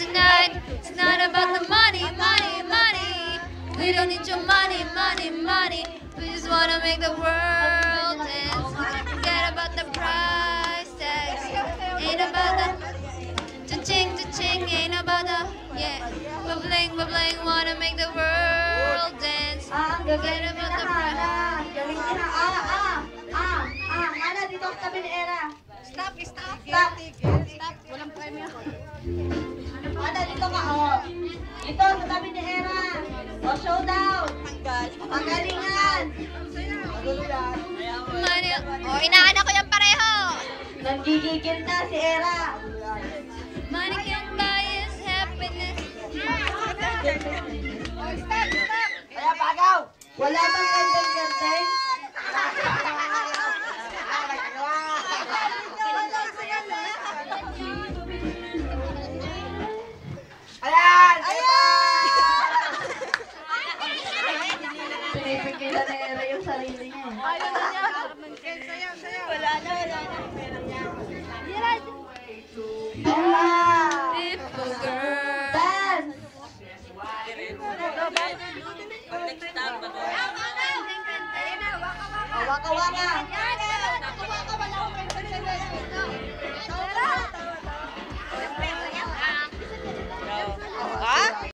tonight. It's not about the money, money, money. We don't need your money, money, money. We just wanna make the world dance. Forget about the price tags. Ain't about the cha-ching, ain't about the, yeah. Bubbling, bubbling, wanna make the world dance. Forget about the price. Galing niya. Ana, dito sa tabi ni Era. Stop. Stop. Walang premyo. Ana, dito ka. Oh. Dito sa tabi ni Era. O, showdown. Pagalingan. Money. Oh, inaanak ko yung pareho. Nanggigigil na si Era. Money can't buy us happiness. Kaya pagaw. Wala bang gandang-gandang? Ayan! Pinipigilan ni Era yung sarili niya. Ayaw na niya. Sayaw. Wala na. Beautiful girl. Dance! Waka-waka!